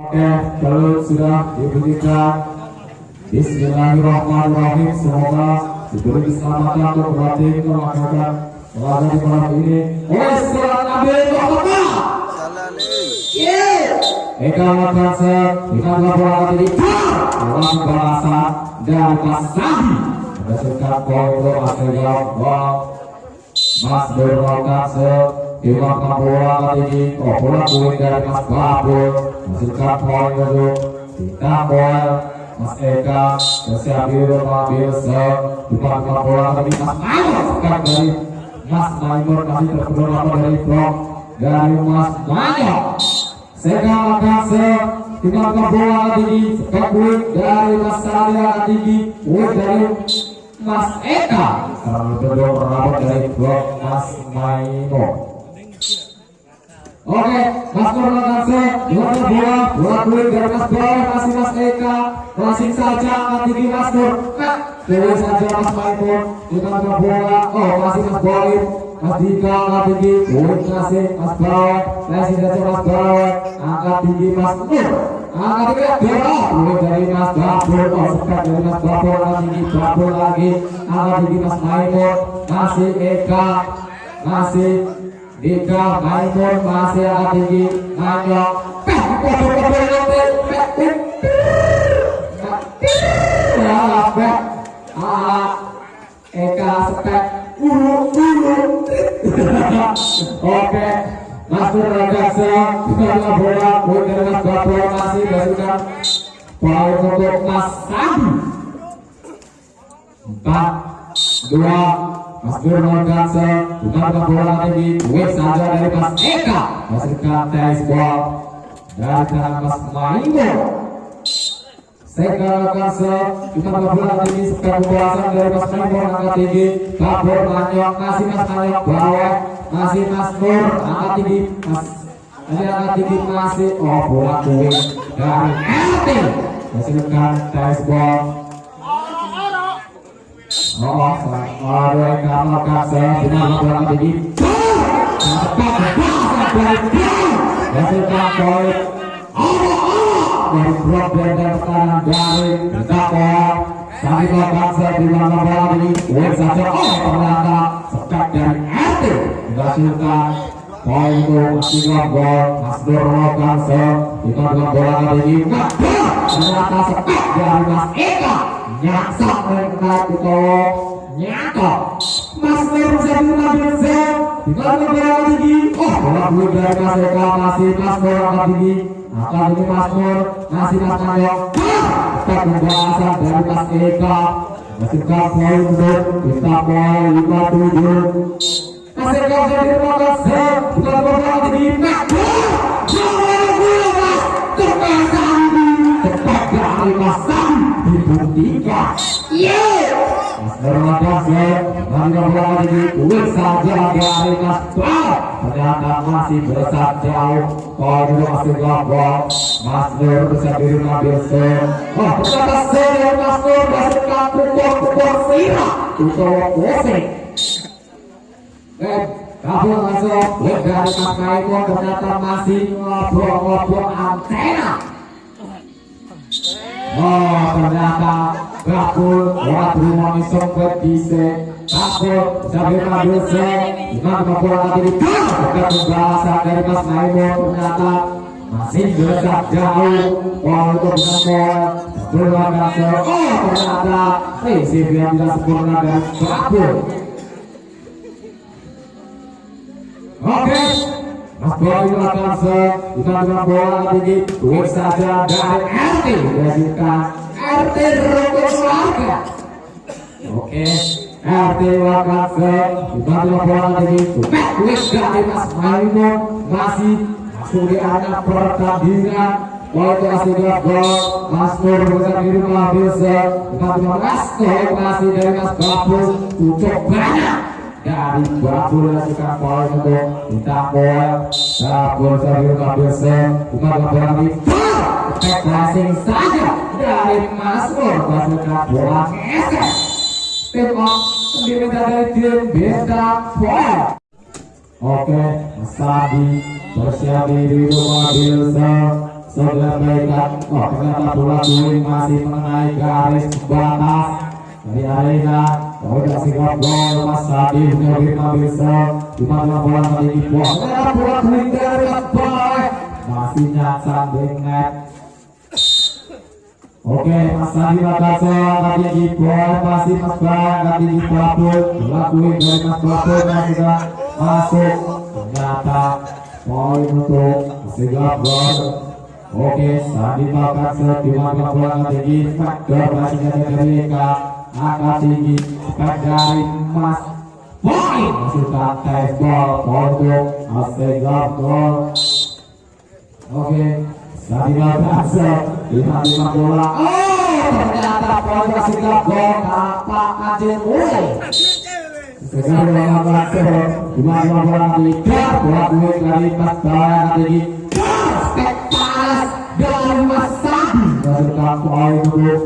Oke, kalau sudah dibunyikan Bismillahirrahmanirrahim. Semoga diberi keselamatan untuk berlatih melakukan laga di malam ini. Setelah Nabi Muhammad Eka Makansa dengan laporan tadi dalam bahasa dari Pasabi berdasarkan kontrol Asegal Mas Bermakansa Iwan Kapola tinggi bola kuing dari Mas Babul menghasilkan poin untuk kita poin Mas Eka Kesiabiru Mabilsa Iwan Kapola tinggi Mas Maimur sekarang dari Mas Maimur masih terkendala dari blok dari Mas Maimur Seka Makase Iwan Kapola tinggi sekarang kuing dari Mas Salia tinggi kuing dari Mas Eka kalau berdua merapat dari blok Mas Maimur. Oke, Mas Nur Lakanse, bola kulit dari Mas Bawah, masih Mas Eka, langsung saja angkat tinggi Mas Nur, pilih saja Mas Maimur, dengan bola, masih Mas Bolim, Mas Dika angkat tinggi, kulit kasih Mas Bawah, langsung saja Mas Bawah, angkat tinggi Mas Nur, angkat tinggi bola, kulit dari Mas Babul, sekat dari Mas Babul, angkat tinggi Babul lagi, angkat tinggi Mas Maimur, masih Eka, masih Dika Maimur masih agak tinggi Manyok Eka sepek Oke Mas Nuragasa kita bola poin dari Mas Babul masih berikan poin untuk Mas Sandi 4-2 Mas Nuragasa bukan bola tinggi win saja dari Mas Eka masukkan tenis ball dari tangan Mas Maimur Seka Lakasa bukan bola tinggi sekarang kuasa dari Mas Maimur angkat tinggi Babur Manyok masih Mas Manyok bawah masih Mas Nur angkat tinggi Mas ini angkat tinggi masih bola win dari RT masukkan tenis ball Eka Makase dengan bola tinggi hasilkan poin dari blok dan tekanan dari Zakor Sandi Makase dengan bola tinggi win saja ternyata sekat dari RT menghasilkan poin untuk 3 gol Mas Nur Makase dengan bola tinggi ternyata sekat dari Mas Eka nyaksak mereka itu nyata Mas Nur bisa mengambil set dengan bola tinggi bola kulit dari Mas Eka masih Mas Nur angkat tinggi akan ini Mas Nur masih Mas Manyok tetap pembahasan dari Mas Eka masukkan poin untuk kita poin 57 Mas Eka jadi melakukan set dengan bola tinggi tepat dari Mas Sandi dibuktikan Mas Nuragasa dengan bola tinggi kulit saja dari Mas Bawah ternyata masih besar jauh poin itu masih gol Mas Nur bisa diri ngambil set ternyata set dari Mas Nur masukkan pukul sirah Utowo Kosek kabur masuk dari Mas Maimur ternyata masih ngobrol antena ternyata Bakul bola berumah isong berdise Bakul sambil ngambil set dengan bola tadi dekat pembahasan dari Mas Maimur ternyata masih besar jauh poin untuk dengan bola ternyata receive yang tidak sempurna dari Bakul. Oke Mas Boy akan dengan bola tinggi win saja dari RT berdasarkan RT Rukun Keluarga. Oke RT Wakase dengan bola tinggi win dari Mas Maimur masih masuk di arena pertandingan poin itu masih 2 gol Mas Nur bisa diri mengambil set dengan Mas Nur masih dari Mas Babul cukup banyak dari Babul masukkan poin untuk kita poin Babul sambil mengambil set dengan bola tinggi passing saja dari Mas Nur masukkan bola ngeser tim sendiri dari tim beda poin. Oke Mas Sandi bersiap di rumah Bilsa segera baikan. Oh ternyata bola kuing masih mengenai garis batas dari arena. Oh kasih gol Mas Sadi menerima bisa di mana bola tadi dibuang. Ternyata bola kuing dari bawah masih nyasar dengan. Oke, Mas Sadi Makassar tadi di bola masih Mas Bang tadi di pelapun dilakuin dari Mas Pelapun yang sudah masuk. Ternyata poin untuk segala gol. Oke, Sadi Makassar di mana bola tadi faktor masih dari mereka angkat tinggi spek dari Mas poin masukkan tes gol untuk segala gol. Oke. Sadi Makassar lima bola. Oh ternyata poin kasih gol Pak Aceh mulai. Sekarang Makassar lima bola tiga bola gue kali pas bawah tinggi. Spektakuler dari Mas Sadi masukkan poin untuk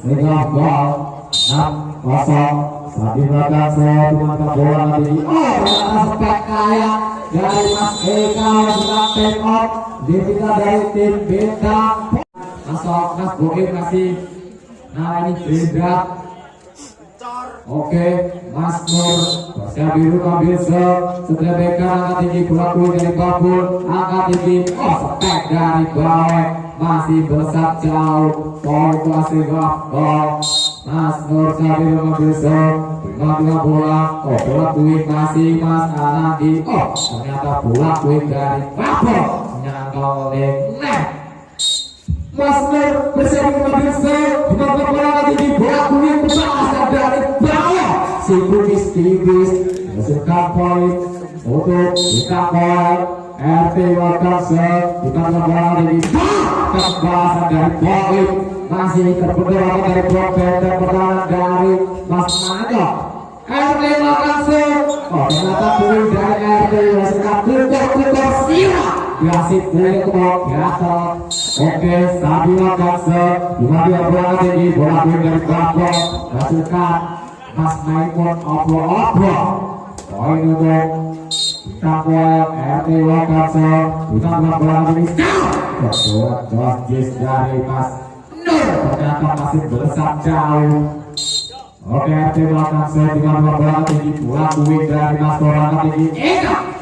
segala gol 6-0. Sadi Makassar lima bola tinggi. Oh ternyata spektakuler dari Mas Eka dengan take off diminta dari tim bintang. Masuk Mas Boim kasih nah ini beda. Oke Mas Nur Persia Biru ambil setelah beka angkat tinggi bola kuing dari babul angkat tinggi. Oh spek dari bawah masih besar jauh poin masih gol. Mas Nur Persia Biru ambil dengan bola. Oh bola kuing masih Mas Anandi. Oh ternyata bola kuing dari babul menyangkal oleh net. Mas Nur bersama mengambil dengan bola tinggi bola kuing berasal dari bawah si tipis masukkan poin untuk kita poin RT Makassar dengan bola tinggi berasal dari poin masih terbentuk dari blok benteng pertahanan dari Mas Mando. RT Makassar oh ternyata poin dari RT masukkan tukar sila kasih poin ke bawah gatal. Oke, Sadi Makassar dimana bola tinggi bola kuing dari babak masukkan Mas Maimon obrol poin untuk kita poin RT Makassar dimana bola tinggi bola jis dari Mas Nur ternyata masih besar jauh. Oke, RT Makassar dimana bola tinggi bola kuing dari Mas Torang tinggi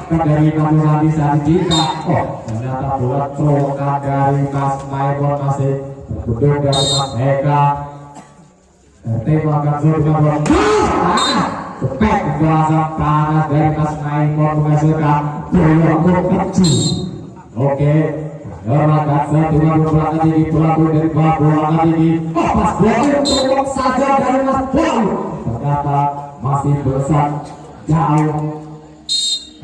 dari Namun bisa Dika. Oh ternyata bola cokan dari Mas Maimon masih berbeduk dari Mas Eka. RT Makassar dengan bola cepet berasa panas dari Mas Maimon menghasilkan bola kecil. Oke Makassar dengan bola tinggi bola dari bola tinggi. Oh pas bola tolong saja dari Mas Boy ternyata masih besar jauh.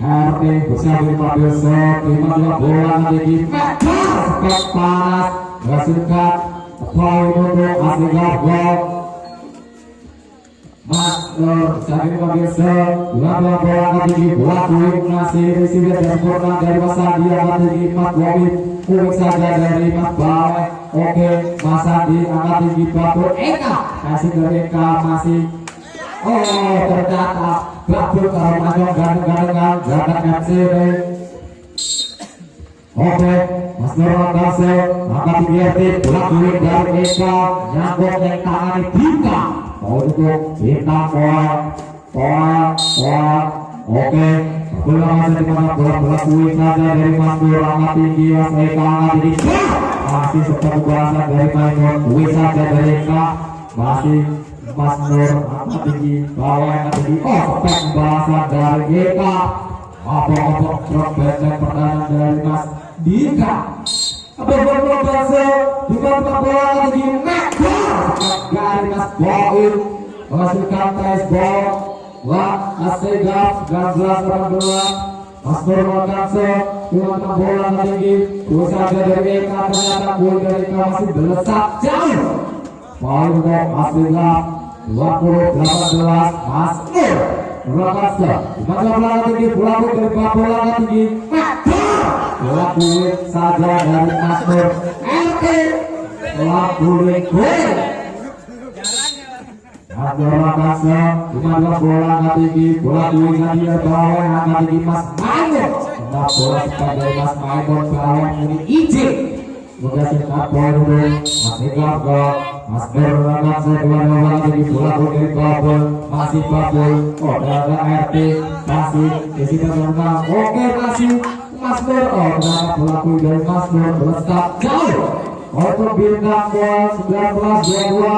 RT bersama 15 dimana bola tinggi spek panas menghasilkan poin untuk hasil gol. Mas Nur Sadi 15 dimana bola tinggi bola kuing masih receiver dan bola dari Mas Sadi angkat tinggi Mas Bobi kuing saja dari Mas Bawe. Oke Mas Sadi angkat tinggi Babur Eka kasih dari Eka masih. Oh ternyata Babur kalau masuk gandeng-gandengan Zakat FC. Oke Mas Nur Makassar angkat tinggi RT bola kuing dari Eka nyangkut yang tangan Dika. Untuk bintang poin. Oke bola masih di mana bola kuing saja dari Mas Nur angkat tinggi Mas Eka angkat tinggi masih seperti berasal dari Maimon kuing saja dari Eka masih Mas Nur angkat tinggi bawah angkat tinggi. Oh spek berasal dari Eka apa-apa drop benteng pertahanan dari Mas Dika. Bola berhasil dengan bola tinggi dari Mas Boim menghasilkan tes ball. Wah Asegaf Gazlas 18 Mas Nur Makassar dengan bola tinggi usaha dari Eka ternyata gol dari Eka masih belesat jauh. Poin untuk Asegaf 20-18 Mas Nur Makassar dengan bola tinggi bola dari bola tinggi bola kulit saja dari Mas Nur RT bola kulit gol. Mas Nur Makassar dengan bola tinggi bola kulit tadi bawah angkat tinggi Mas Maimon dengan bola cepat dari Mas Maimon bawah ini izin Menghasilkan poin untuk masih gol. Mas berangkat kedua-dua jadi bola dari Babel, masih Babel, ada RT, masih di sini berenang, oke masih Mas Ber, ada bola dari Mas Ber, letak jauh, untuk bintang bola 19-22,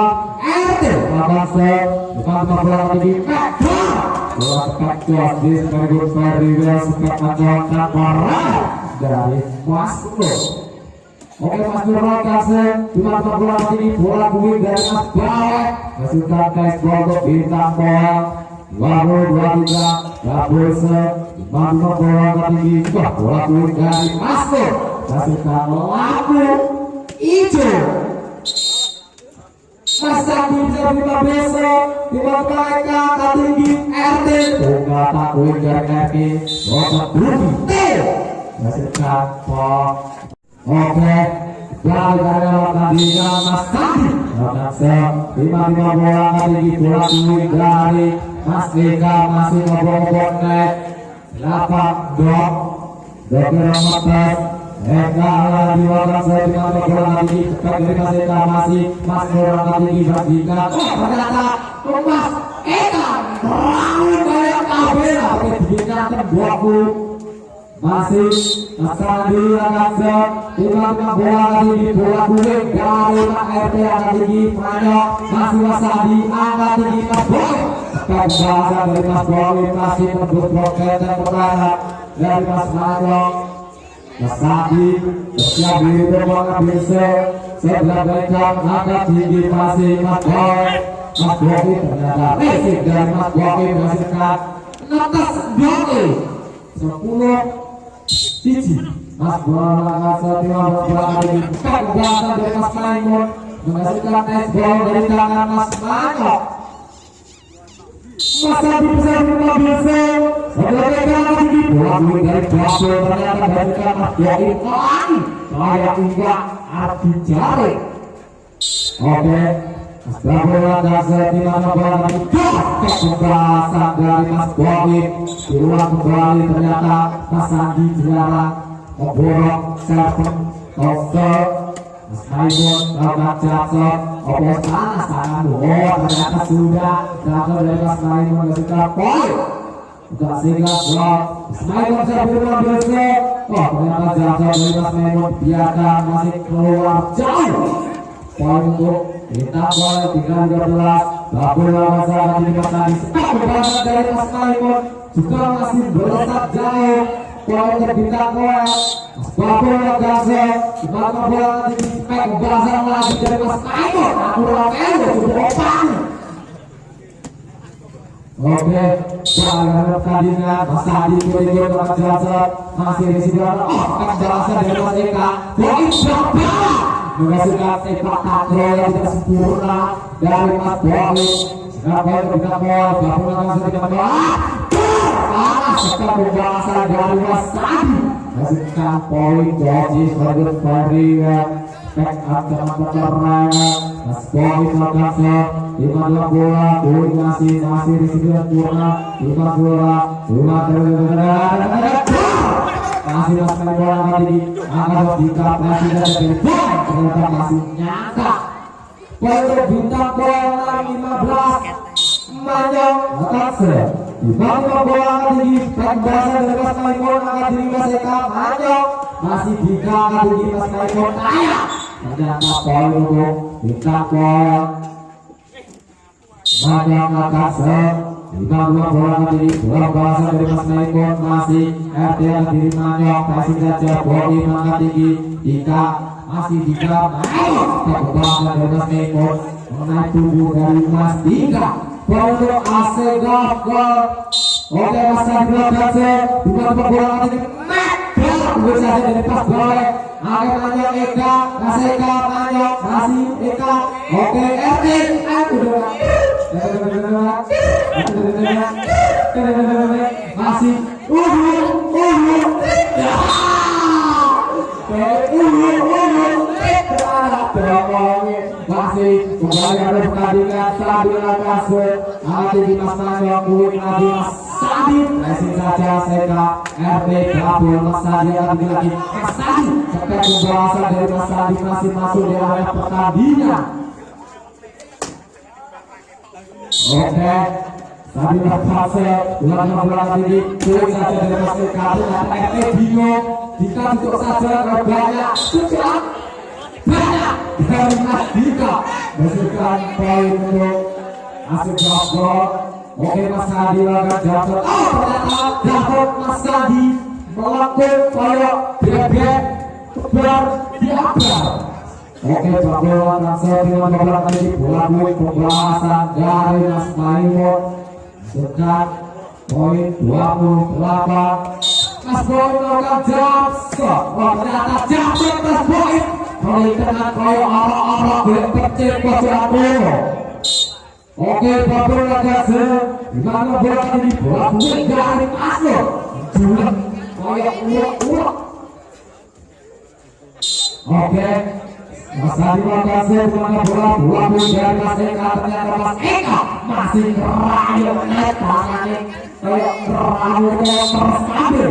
RT, Mabase, bukan bola lagi, bola tepat jos di sekaligus Ferry sepak kacau tanpa dari Mas Ber. Oke Mas Nurul kasih cuma bola ini bola bumi dari Mas Bawek masukkan tes gol untuk bintang bola 2023 double set lima bola tinggi bola bumi dari Mas Nur masukkan lagu hijau Mas Andi bisa 15 mereka tinggi RT bola takut dari RT bola bumi masukkan oke, dari tadinya Mas Tadi, lima bola tinggi bola kuning dari Mas Eka masih ngobrol naik 8 dok, dokter Matas, Eka lagi orang saya dengan bola tinggi cepat dari Mas Eka masih Mas bola tinggi bagikan, ternyata Mas Eka terlalu banyak kabel, tapi diberikan tembaku. Masih Sandi Ragazza lima bola tinggi bola kuning dari Pak RT angkat tinggi Manyok masih Mas Sandi angkat tinggi Mas Boy bahasa dari Mas Boy masih tembus bloket dan pertahanan dari Mas Manyok Mas Sandi bersiap diri mengambil sebelah belakang angkat tinggi masih Mas Boy Mas Boy ternyata resik dari Mas Boy menghasilkan atas Boy 10 Cici Mas bola ngasih bola lagi kegiatan dari Mas Maimun menghasilkan es gol dari tangan Mas Manyok Mas Adi bisa mengambil sebagai gol di bola dari Babel ternyata menghasilkan Mas Yai lagi kayak enggak arti jari oke Mas Babel ngasih di mana bola lagi keberhasilan dari Mas Boy diulang kembali ternyata Mas Andi juara memborok server toster Mas Maimun agak jatuh opos sana ternyata sudah jatuh dari Mas Maimun ketika poin untuk sehingga gol Mas Maimun server mengambil ternyata jatuh dari Mas Maimun biarkan masih keluar jauh poin untuk kita bola 3-13 Babel masalah di Mas Andi sepak berangkat dari Mas Maimun juga masih melesat jauh poin terbintang kuat Mas Babel Ragazza dimana bola di spek bahasa lagi dari Mas Maimun aku ramen cukup opang oke bola tadinya Mas Adi ikut Ragazza masih di sini penjelasan dari Mas Eka poin berapa menghasilkan sepak takraw yang tidak sempurna dari Mas Boy siapa yang terbintang bola Babel Ragazza dengan bola setelah pembahasan dari Mas Adi masukkan poin Joji sebagai Ferry back up dengan penerangan Mas Boy Ragazza 5 bola koordinasi masih di sini sempurna 5 bola 5 masih Mas bola tadi akan jika presiden dari ternyata masih nyangka poin bintang bola 15 Manyok Ragazza Dimana bola tinggi pembahasan dari Mas Maimun angkat diri Mas Eka Manyok masih bisa angkat diri Mas Maimun ternyata poin untuk bintang bola Manyok Ragazza 52 bola tinggi pembahasan dari Mas Maimun masih RT angkat diri Manyok kasih saja poin angkat tinggi jika masih bisa Manyok pembahasan dari Mas Maimun menaik tubuh dari Mas Dika untuk AC gol oke Mas Adi Ragazza bukan bola ini Manyok saja dari pas bola agak Manyok Eka Mas Eka Manyok masih Eka oke RT masih masih kembali ada pertandingan Sandi Ragazza nanti di Mas Manyok kulit Nabi Mas Sandi, racing saja Seka, RT Kabul, Mas Sandi lagi, Mas Sandi, cepat pembahasan dari Mas Sandi masih masuk di area pertandingan. Oke, Sandi berhasil, ulangan bola tinggi, kulit saja dari Mas Kabul, RT bingung, Dika tutup saja, banyak, cukup, banyak, dari Mas Dika, menghasilkan poin untuk Asik Joko. Oke, Mas Sandi lakukan jatuh. Oh, ternyata jatuh Mas Sandi melakukan koyok bebek tebar di akar. Oke, Joko langsung dengan bola tadi bola duit pembahasan dari Mas Maimun. Sekat poin 28. Mas Boy melakukan jatuh. Oh, ternyata jatuh Mas Boy. Kali kena koyok arah-arah boleh kecil kocoran bola. Oke, Babur Lagase, dimana bola ini bola buat dari Aslo, jual koyak uak. Oke, Mas Adi Lagase, dimana bola buat dari Mas Eka, ternyata Mas Eka masih ngerayu naik tangannya, kayak ngerayu kayak terstabil.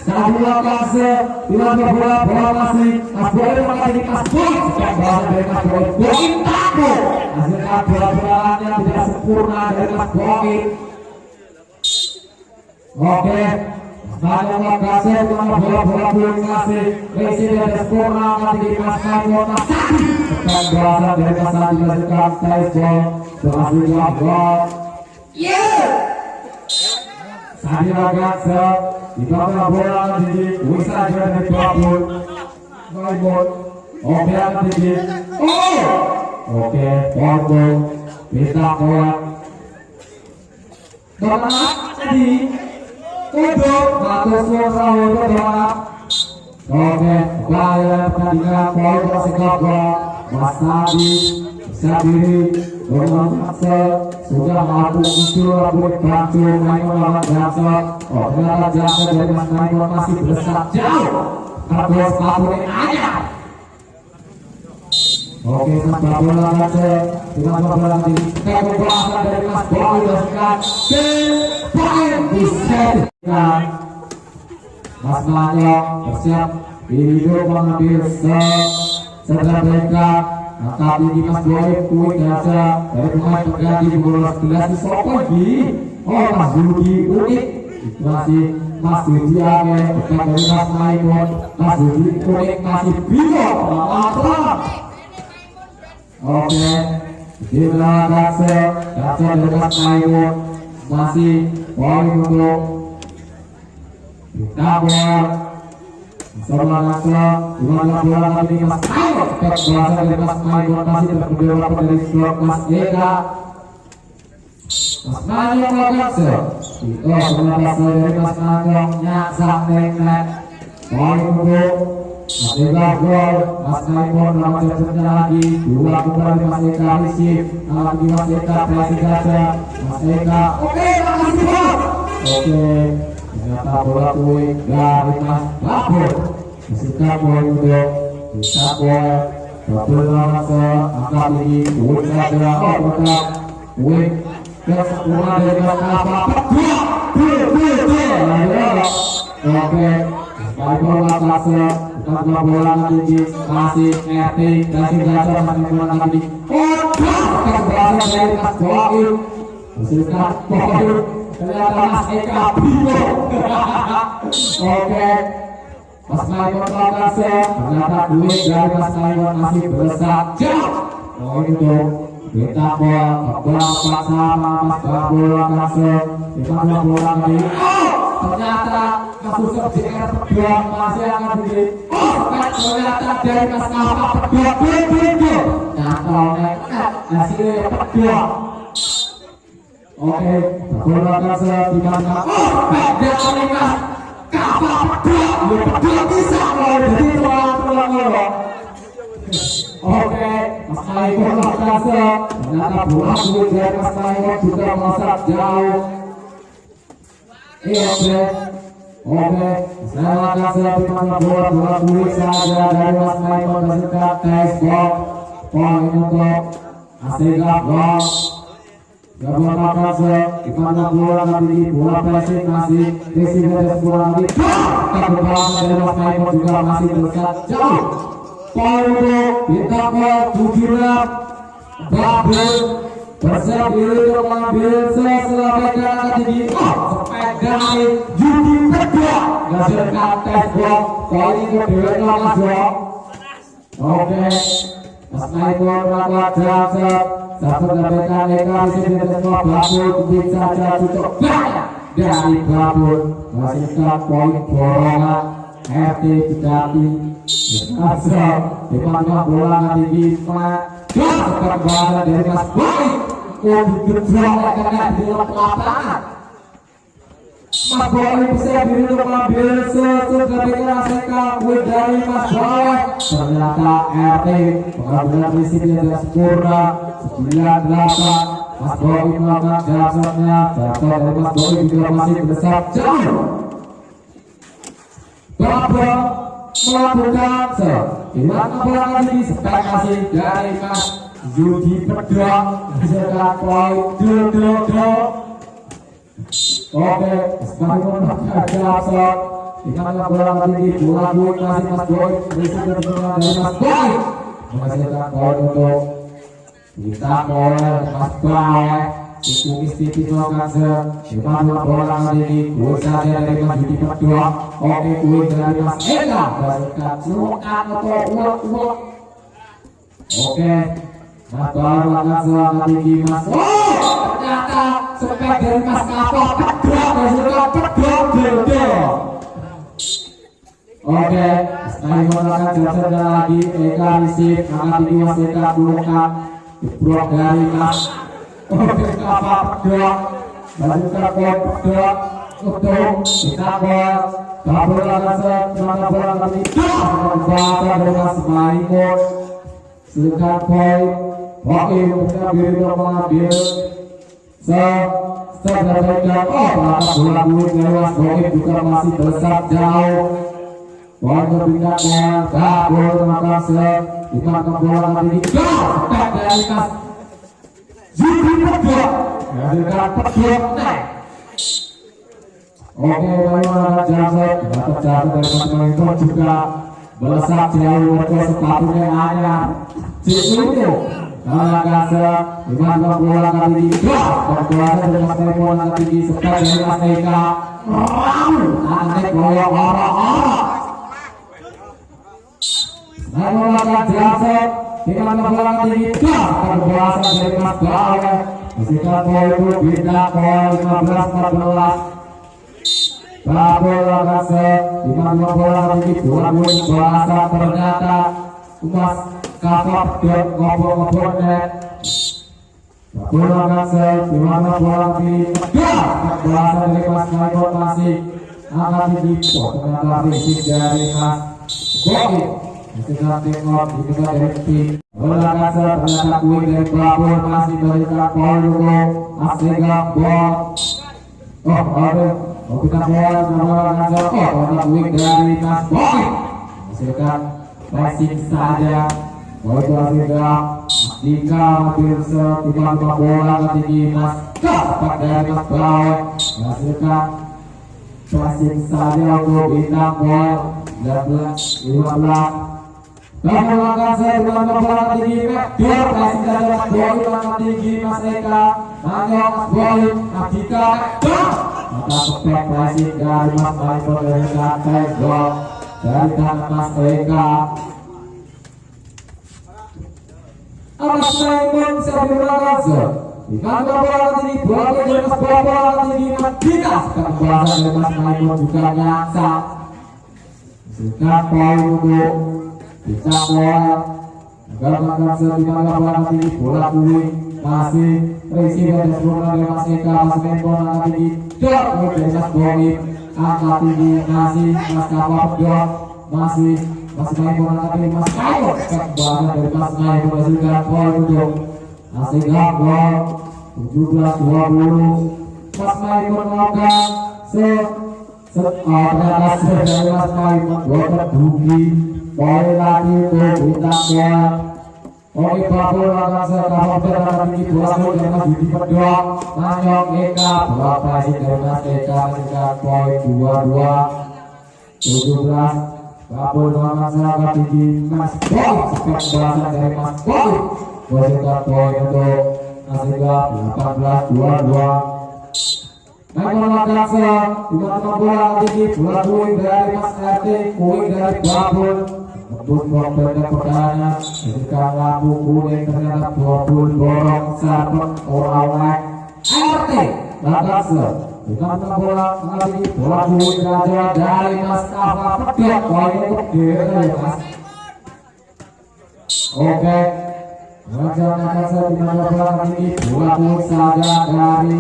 Adi Lagase, dimana bola masih Mas Boy masih Mas Boy, sedang bola dari Mas Boy, Boy tahu. Hasilkan bola-bolanya tidak sempurna dari Mas Boy. Oke, banyak lokasi dengan bola-bola belum masih isi dari sempurna nanti di Mas Maimun Mas Sandi. Sekarang bola dari Mas Sandi dihasilkan Taizo berhasil gol. Sandi Lagase di belakang bola tinggi, bisa dari Babur Maimun. Oke, tinggi. Oke, Bobo bisa kuat. Bola tadi untuk bagus suara untuk bola. Oke, bayar pertandingan poin masih gol. Mas Sandi bisa diri dengan Jaksel sudah mampu muncul rambut bantu Maimun lawan Jaksel. Oh, ternyata Jaksel dari Mas Maimun masih besar jauh. Terus Babur aja. Oke, Mas Babur Lagase dengan bola tinggi, pembahasan dari Mas Boy dihasilkan ke poin buset. Mas Manyok bersiap hidup mengambil segera mereka. Angkat tinggi Mas Boy, kuit saja dari pemain pengganti bola 11 di Sopogi. Oh, Mas Yudi unik, masih Mas Yudi ame, bukan dari Mas Maimun. Mas Yudi unik masih bingung, pelan-pelan. Oke, di belakang Jaksel dari Mas Maimun masih poin untuk Tabor. Sama Jaksel, dimana bola tadi Mas Maimun, cepat bola dari Mas Maimun masih terpendera dari blok Mas Eka. Mas Maimun Jaksel, itu ternyata dari Mas Maimun nyaksak nenek. Poin untuk Mas Eka gol, Mas Maimun dalam jatuhnya lagi, dua kembali Mas Eka risif, lagi Mas Eka pressing saja, Mas Eka, oke, makasih gol. Oke, ternyata bola poin dari Mas Babur. Mas Eka poin untuk bisa gol, Babur langsung angkat tinggi, poin saja, oh benar, poin kesempurnaan dari Mas Babur, oke, Maimun Lagase. Tanpa bola tinggi masih RT dan Jaksel masih bola tinggi. Berhasil dari Mas Boy. Hasilkan poin. Ternyata Mas Eka bingung. Oke, Mas Maimun Lagase. Ternyata duit dari Mas Maimun masih besar jauh. Poin untuk kita bola sama Mas Babur Lagase. Kita bola tinggi. Ternyata kasus JR berdua masih akan di ternyata dari Mas Kapa berdua berdua nyantol nekat hasilnya berdua. Oke, bola kasih di mana beda Mas Kapa berdua bisa jadi tulang. Oke, Mas Maimun kasih ternyata bola dari Mas Maimun juga melesat jauh. Oke, saya kasih dimana bola kulit saja dari Mas Maimun bersikap tes gol. Poin untuk Asika gol. Gabung Kansa di mana bola nanti bola passing masih receiver dari bola nanti terbawa dari Mas Maimon juga masih terdekat jauh. Paulo bintang gol 76 Babel bersiap diri untuk mengambil sesuatu yang tinggi. Sepeda Yudi kedua menghasilkan tes gol kali kedua Mas Bro. Oke, Mas Maimon melakukan jump satu mendapatkan Eka di sini dari semua Babel bisa saja cukup banyak dari Babel menghasilkan poin borongan RT Bidati Asal di mana bola tinggi dan terbawa dari Mas Boy untuk berjuang karena di dalam lapangan Mas Boy bisa diri untuk mengambil sesuatu asalkan dari Mas Boy ternyata RT pengambilan risiko yang sempurna 98 Mas Boy melakukan jasanya jatuh dari Mas Boy juga masih besar jauh Babel melakukan dengan bola ini ekspektasi dari Mas Yudi Pedok menghasilkan poin dua. Oke, sekarang melakukan jasa dengan bola ini bola masih Mas Boy berisi dari Mas Boy menghasilkan poin untuk kita oleh Mas Boy itu istimewa Kansa di mana bola ini gol saja dari Mas Yudi Pedok. Oke, gol dari Mas Eka menghasilkan selokan atau uang. Oke, Mas Boy melakukan tinggi Mas. Ternyata spek dari Mas Kato Pedok menghasilkan Pedok gede. Oke, setelah melakukan jasa lagi Eka risik angkat tinggi Mas Eka selokan dibrok dari Mas. Oke, kapal Pedok lanjutkan poin Pedok untuk kita gol kabel langsung mana bola nanti bahasa dari Mas Maimon silakan poin Oke, kita beri untuk mengambil sebenarnya maka bola dulu dari Mas Boy juga masih besar jauh poin berpindah ke kabel maka kita bola nanti spek dari Mas Yudi Pedok menghasilkan Pedok Oke, bagaimana jasa dapat jatuh dari Mas Maimon juga melesat jauh untuk sepatunya anyar itu karena Kansa di mana bola kali ini berkuasa dari Mas Maimon yang tinggi serta dari Mas Eka nanti goyang orang-orang melakukan jasa dengan bola tinggi berkuasa dari Mas Bawa meskipun poin itu beda poin 15-14 bola Kansa di mana bola tinggi bola berkuasa ternyata Mas Kapal ngobrol net bola Kansa di mana bola tinggi berkuasa dari Mas Maimon masih angkat tinggi ternyata fisik dari Mas Boy kita tengok di tengah dari tim bola Kansa ternyata kuih dari pelapor masih berikan poin dulu asli gambol kita bola bola Kansa bola kuih dari Mas Boy hasilkan passing saja bola juga jika hampir setiap bola tinggi Mas cepat dari Mas Boy hasilkan passing saja untuk bintang gol 15 dan melakukan saya dengan bola tinggi dia passing saja Mas Boy bola tinggi Mas Eka maka Mas Boy jika maka spek passing dari Mas Maimon dari santai gol dari tangan Mas Eka Mas Maimon bisa berlaku di mana bola tinggi bola dari Mas Boy bola tinggi Mas Dika sekarang bola dari Mas Maimon juga nyangsa sudah poin untuk bisa bola agar Kansa di mana bola tinggi bola kuning masih receiver dan bola dari Mas Eka Mas Maimon angkat tinggi dot dari Mas Boy angkat tinggi masih Mas Kapal Pedok masih Mas Maimon angkat tinggi Mas Maimon bola dari Mas Maimon menghasilkan poin untuk masih gol 17-20 Mas Maimon melakukan ternyata dari Mas Maimon gol terdugi poin lagi untuk bintang bola Oke Babul akan sekarang berada di bola dari Mas Budi Pedok. Manyok Eka bola pasti dari Mas Eka meningkat poin 22 17. Babul akan sekarang tinggi Mas Boy. Spek balasan dari Mas Boy meningkat poin untuk Mas Eka 18 22. Namun akan sekarang dengan bola tinggi bola poin dari Mas RT, poin dari Babul. Untuk memperbaiki pertahanan ketika lampu kuning ternyata Babul borong sabun orang RT Lakase dengan bola mengalami bola kuning raja dari Mas Kafa Pedok poin untuk dari Mas. Oke Raja Lakase dengan bola tinggi bola kuning saja dari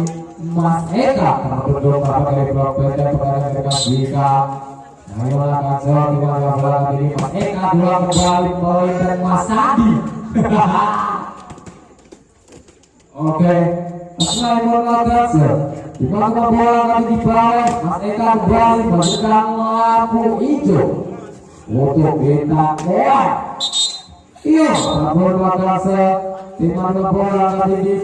Mas Eka karena Pedok dari blok pendek pertahanan dengan Bika. Ayo Lakase dengan bola tinggi Mas Eka dua kembali poin dan Mas Adi. Oke, selain bola Lakase dengan bola di bawah Mas Eka kembali memberikan lampu hijau untuk kita kuat. Iya, bola Lakase dengan bola tinggi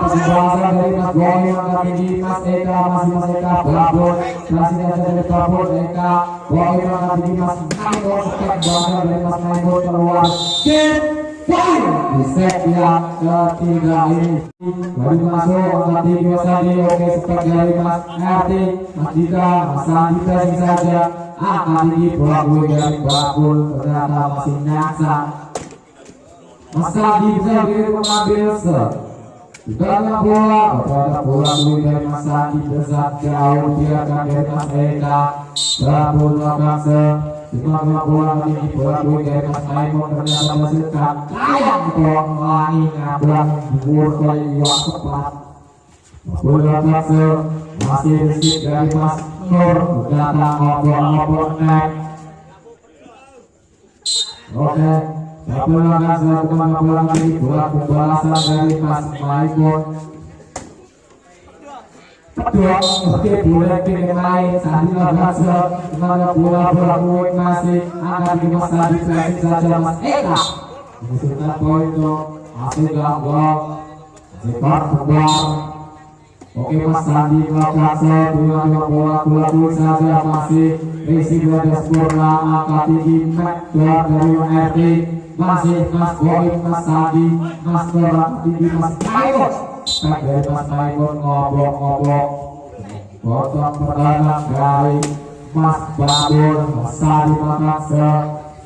pembahasan dari Mas Boy yang tinggi Mas Eka masih Mas Eka Babul masih dari Babul Eka Boy yang tinggi Mas Maiko spek balasan dari Mas Maiko keluar game poin di set yang ketiga ini baru masuk angka tinggi Mas Adi. Oke spek dari Mas Adi Mas Dika Mas Adi pressing saja angka tinggi bola gue dari Babul ternyata masih nyaksa. Mas Adi bisa mengambil set Dikala bola, pada bola kuning dari Mas Adi besar jauh biarkan dari Mas Eka. Babul Lakase dengan bola tinggi bola kuning dari Mas Maimon ternyata menghasilkan layang tolong lagi ngablang bubur oleh yang tepat. Babul Lakase masih risik dari Mas Nur datang ngobrol-ngobrol naik. Oke. Babul Lakase dengan bola tinggi bola pembalasan dari Mas Maikon Pedok. Oke boleh pilih main Sandi Lakase dengan bola kuning masih akan di Mas Adi pressing saja Mas Eka menghasilkan poin untuk masih gol Zepar keluar. Oke Mas Sandi Lakase dengan bola kuning saja masih risik dari sempurna angka tinggi keluar dari RT masih Mas Boy, Mas Sadi, Mas Berat tinggi Mas Maikon spek dari Mas Maikon ngobrol-ngobrol potong pertahanan dari Mas Babul Mas Sadi Lakase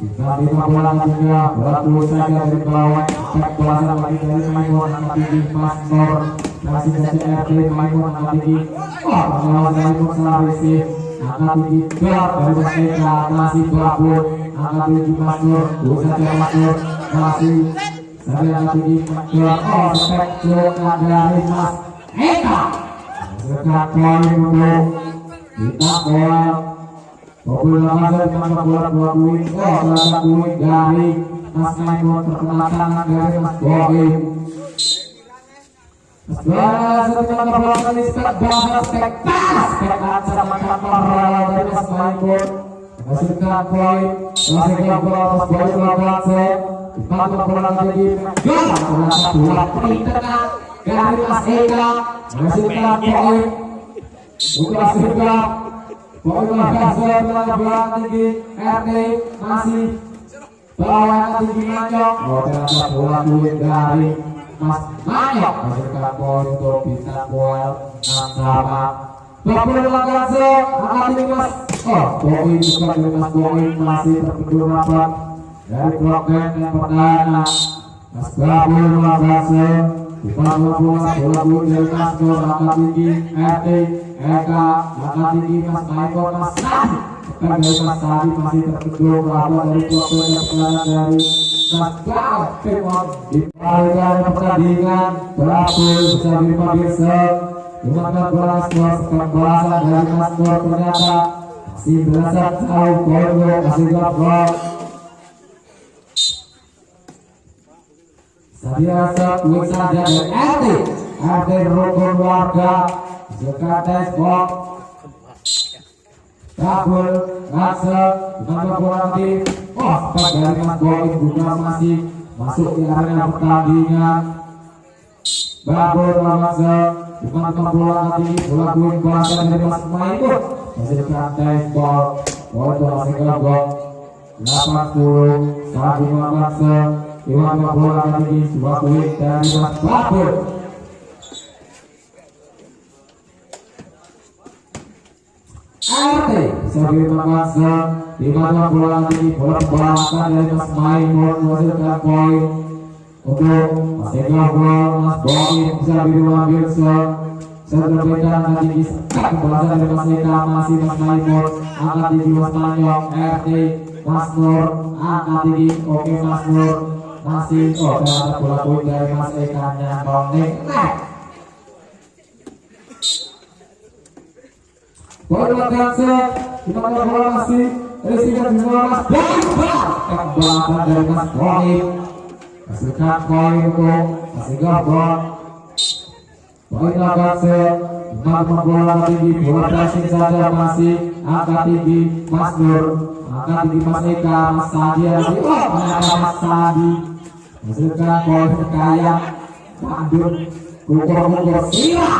tinggal di bola tinggi bola kuning saja dari bawah spek balasan lagi dari Maikon angka tinggi Mas Nur masih dari RT Maikon angka tinggi melawan Maikon salah risik angka tinggi gelar dari Mas Eka masih Babul angka tinggi Mas Nur saja Mas Nur masih saya tinggi gelar spek dari Mas Eka sekat poin untuk kita bola Babul Lakase dengan bola kuning bola kuning dari Mas Maikon terkena tangan dari Mas Boy. Mas Boy dengan bola kuning spek bola spek sama dari Mas Maikon menghasilkan poin. Menghasilkan bola Mas Boy Lakase dibantu bola tinggi bola perintah dari Mas Eka menghasilkan poin. Menghasilkan poin Lakase dengan bola tinggi RT masih bawah tinggi Manyok. Ternyata bola kuning dari Mas Manyok menghasilkan poin untuk bintang poin sama Babul Lakase angkat tinggi Mas poin bukan dari Mas Boy masih tertidur rapat dari blok band yang pertahanan Mas Babul Lakase dibantu bola kuning dari Mas Nur angkat tinggi RT Eka angkat tinggi Mas Maikon Mas Sadi bukan dari Mas Sadi masih tertidur rapat dari blok band yang pertahanan dari Mas Babul Pemon di balik pertandingan Babul bisa dipanggil dengan bola skor spek balasan dari Mas Nur ternyata masih berasa jauh poin masih gol. Sadiasa kuing saja dari RT rukun warga Jakarta Sport. Babul Lakase dengan bola nanti spek dari Mas Boy juga masih masuk di arena pertandingan. Babur Ramazan dimanfaatkan bola tadi, bola kuing balasan dari Mas Maikut masih dikantai ball itu masih gol 80 saat dimanfaatkan dimanfaatkan bola tadi, sebuah kuing dari Mas Babur. RT sebagai dimanfaatkan dimanfaatkan bola tadi, bola balasan dari Mas Maikut menghasilkan poin untuk masih gol Mas Boy bisa diambil seterbeda nanti disekat balasan dari Mas Eka masih Mas Maimon angkat tinggi Mas Manyok RT Mas Nur angkat tinggi oke Mas Nur masih ternyata bola poin dari Mas Eka nyambang nek bola transfer dimana bola masih risiko di bola Mas balasan dari Mas Boy masihkan poin untuk masih gol poin transfer dimana bola tinggi bola pressing saja masih angkat tinggi Mas Nur angkat tinggi Mas Eka Mas Sadi ternyata Mas Sadi masihkan poin kaya Bandung kukur sila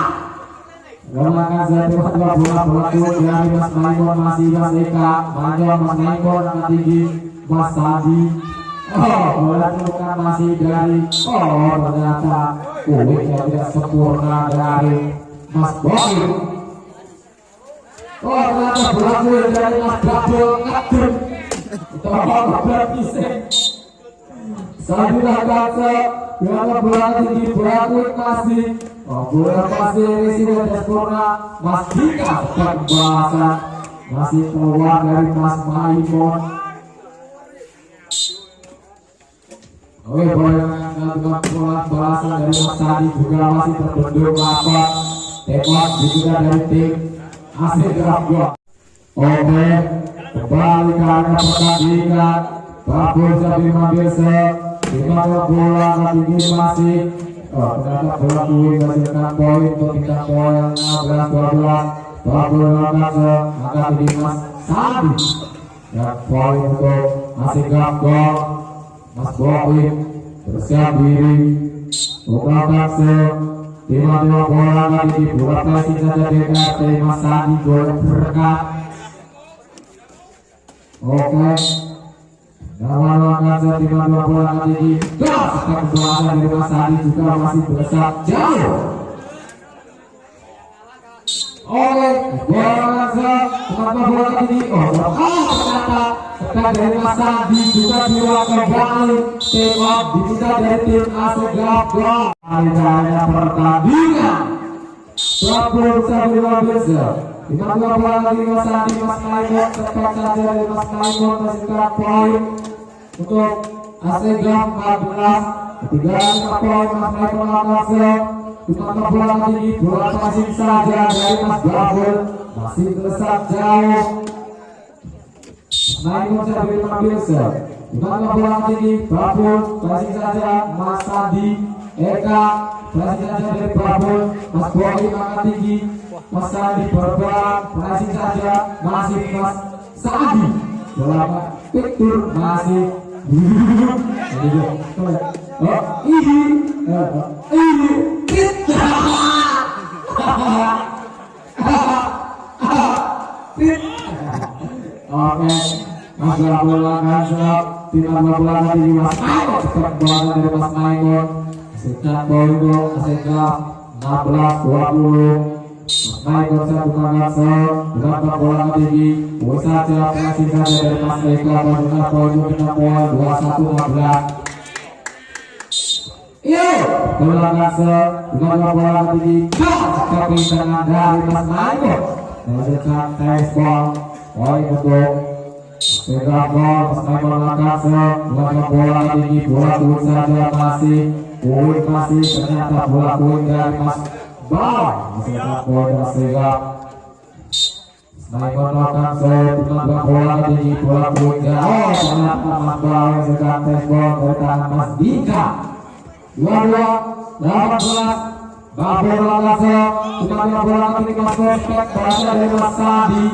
melakukan satu bola dari Mas Maimon masih Mas Eka Maimon Mas Maimon angkat tinggi Mas Sadi bola bukan masih dari ternyata kuing yang tidak sempurna dari Mas Boy. Ternyata bola kuing dari Mas Babul ngedem berarti Sabila kaca dengan bola tinggi bola kuing masih bola masih risiko tidak sempurna Mas Dika dan balasan masih keluar dari Mas Maimon. Oke, bola dengan bola balasan dari Mas Sadi juga masih terbendung rapat. Tembak juga dari tim Asik Grafgol. Oke, kembali ke arena pertandingan. Babur Jabi mengambil dimana bola tinggi masih. Ternyata bola kuing menghasilkan poin untuk bintang poin 16-12. Babur mengangkat angkat di Mas Sadi. Dan poin untuk Asik Grafgol. Mas Boy bersiap diri mengangkat dimana bola lagi di bola pressing saja DKT Mas Sadi gol berkat. Oke nama mengangkat dimana bola lagi di sepak bola dari Mas Sadi juga masih bersiap jauh. Oke bola mengangkat dimana bola lagi di ternyata sepak dari Mas Sadi juga dilakukan kembali tembak dibuka dari tim Asik Grafgol. Akhirnya pertandingan Babur Jabi mengambil dimana bola lagi Mas Sadi Mas Maimon tepat saja dari Mas Maimon menghasilkan poin untuk Asik Grafgol 14 ketiga poin Mas Maimon mengangkat dimana bola tinggi bola masih saja dari Mas Babur masih tersak jauh. Maimon Jabi mengambil dimana bola tinggi Babur masih saja Mas Sadi Eka masih saja dari Babur Mas Boy angkat tinggi Mas Sadi berbola masih saja masih Mas Sadi bola piktur masih ini kita oke Mas bola kasih timnas bola dari Mas Maimon sepak bola dari Mas Maimon sekian poin untuk Asegaf 16-20 Mas Maimon satu kasih dengan bola tinggi poin saja masih saja dari Mas Eka dengan poin untuk poin 21-15. Iya bola kasih dengan bola tinggi tapi dengan dari Mas Maimon menghasilkan tespol poin untuk Grafgol. Mas Maimon mengangkat dengan bola tinggi bola kuing saja masih kuing masih ternyata bola kuing dari Mas Boy menghasilkan poin Mas Grafgol. Mas Maimon mengangkat dengan bola tinggi bola kuing ternyata Mas Boy menghasilkan tespol dari tangan Mas Dika 22-18. Babur mengangkat dengan bola tinggi Mas Prospek berasal dari Mas Sadi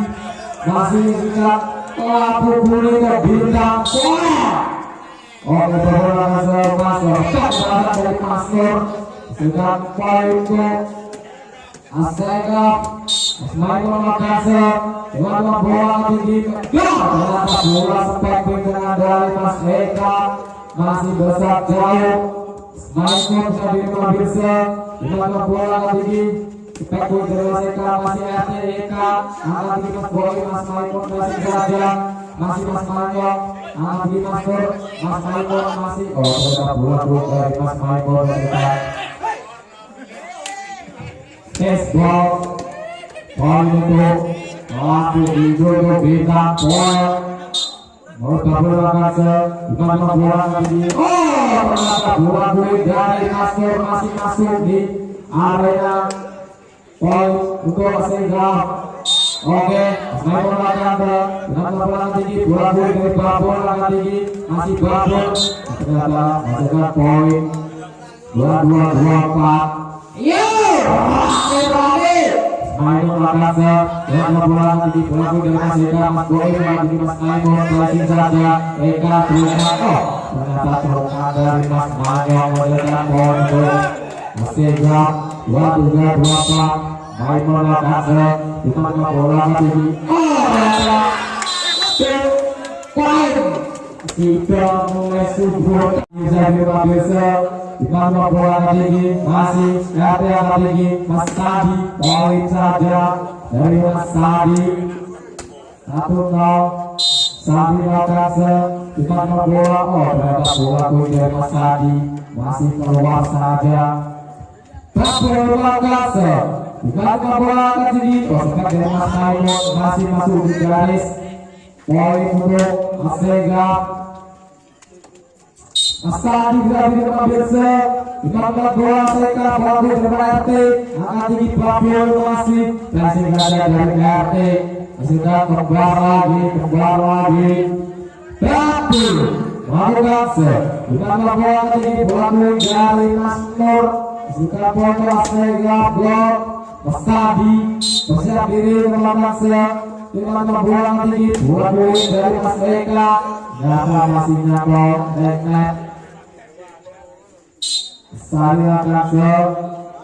masih juga pelaku pulih ke bintang bola Oke, bola masuk dari Masur. Sudah poin ke Asega. Asmaul Makassar dengan bola tinggi. Ternyata bola sempat bergerak dari Mas Eka. Masih besar jauh. Asmaul bisa dengan bola tinggi. Spekul dari Mas Eka masih Eka. Angkat tinggi Mas Boy. Mas Maikon masih saja. Masih Mas Maikon. Angkat tinggi Mas Boy. Mas Maikon masih. Oh, ternyata bola dari Mas Maikon. Baseball poin untuk waktu hijau bintang poin Murta bola Makassar bukan bola lagi. Ternyata bola dari Masur masih masuk di area poin untuk Asega. Oke, Asmaul Makassar dengan bola tinggi, bola dari bola tinggi masih babon. Ternyata Asega poin 22-24. Asmaul Makassar dengan bola tinggi, bola dari Asega. Mas Boy lagi Mas Maimon masih saja. Eka terungkap, ternyata terungkap dari Mas Maimon dengan poin untuk Asega 23-24. Maimon Makassar dengan bola tinggi. Poin kita mulai subur bisa bisa dengan bola tinggi masih ada tinggi Mas Sadi. Poin saja dari Mas Sadi 1-0. Sadi Makassar dengan bola. Ternyata bola dari Mas Sadi masih keluar saja. Tapi Makassar dengan bola tinggi dari Mas Maimon masih masuk di garis. Poin untuk Asega. Asadi berada di tempat biasa dengan bola Asega. Bola dari RT angkat tinggi Babel masih dan Asega dari RT. Asega kembali lagi tapi Makassar dengan bola tinggi, bola dari Mas Nur. Asega foto Asega blok Asadi bersiap diri Makassar dengan bola tinggi, bola dari Mas Eka. Nyata masih nyambung net. Asadi Makassar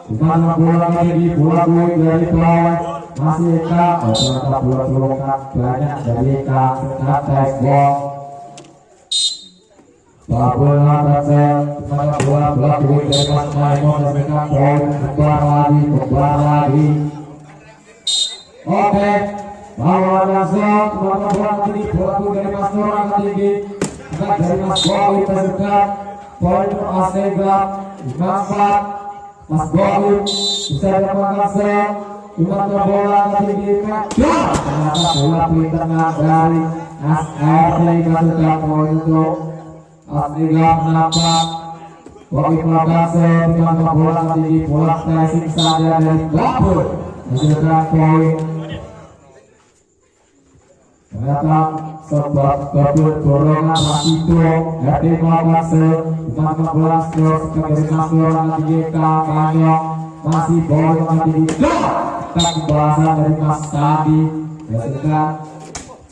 dengan bola tinggi, bola dari pelawan Mas Eka. Ternyata bola terungkap banyak dari Eka. Setelah tes ball Babel Makassar dengan bola dari Mas Maimon dengan poin kembali lagi. Oke, Babel Makassar dengan bola tinggi, bola dari Mas Nur angkat tinggi dari Mas Boy terdekat. Poin Asega 54. Mas Boy bisa dari Makassar dengan bola tinggi. Ternyata bola di tengah dari Asega terdekat. Poin untuk Asega 64. Poin Makassar dengan bola tinggi, bola passing saja dari Babel. Asega poin. Ternyata sebab Babel dorongan Rasito dari Makassar dengan bola skor dari Masur tinggi Kanyong masih poin tinggi. Tak bahasa dari Mas Sadi. Asega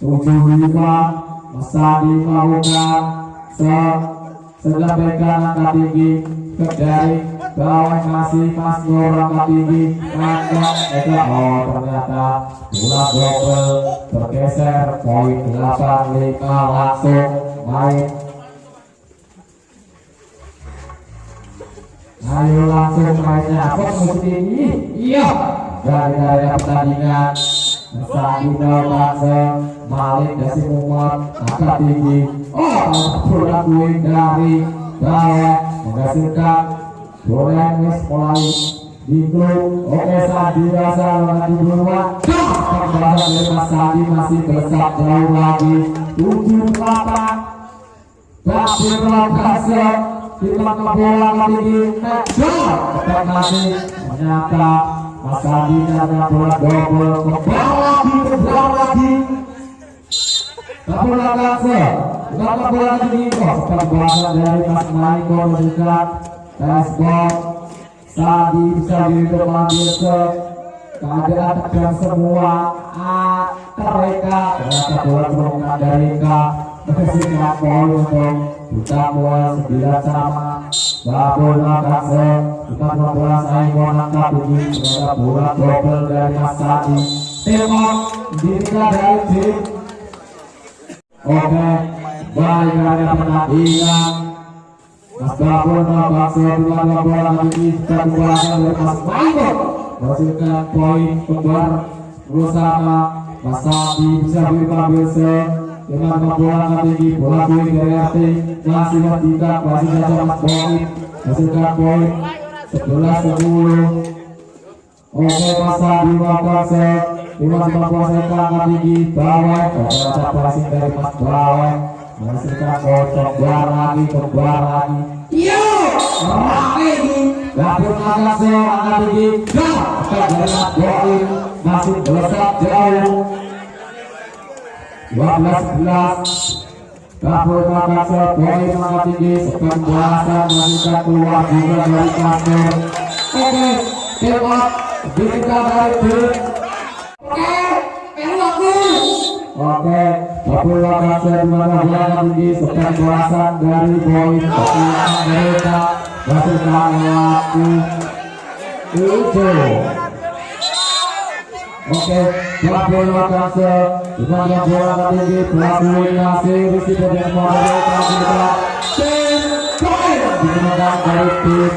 75. Mas Sadi melakukan sebelah pegang angkat tinggi dari bawah masih Mas Nur angkat tinggi Kanyong. Ternyata bola double bergeser. Poin 85 langsung main. Ayo langsung mainnya apa musik ini? Iya, dari pertandingan Sadi Makassar Malik Dasi Muhammad angkat tinggi. Bola dari bawah menghasilkan bola mulai di grup. Oke, Sadi rasa lagi duluan. Pembahasan dari Mas Sadi masih besar jauh lagi. 78. Babel Makassar dengan bola tinggi. Tetap masih ternyata Mas Sadi ada bola double ke bawah lagi. Babel Makassar dengan bola tinggi. Pembahasan dari Mas Maikon juga baseball. Sadi bisa mengambil keadaan tegang semua mereka. Ternyata bola terungkap dari Eka. Kasih poin untuk Buta poin 9 sama. Babon Makase bukan bola saing menangkap ini pada bola double dari Mas Sadi. Tembak ditinggal dari tim. Oke, baik ada pertandingan. Mas Babon Makase bukan bola ini dan bola dari Mas Maiko menghasilkan poin kembar bersama. Mas Sadi bisa bisa dengan bola tinggi, bola tinggi dari hati masih tidak, masih saja Mas Boy hasilkan poin 11-10. Oke, masa di Makase dengan memposisikan tinggi bawah ada passing dari Mas Bawah menghasilkan kocok lagi yo lagi Babon Makase angkat tinggi dari Mas Boy masih besar jauh 12-11. Babon Makase poin sangat tinggi sekian belasan lanjutkan keluar juga dari kasur. Oke, tembak ditinggal dari tim. Oke, Babon Makase dimana bola tinggi sekian belasan dari poin sekian mereka masukkan waktu 7. Oke, Babon Makase dimana bola tinggi pelabuhan masih risiko dan modal kita tim poin digunakan dari tim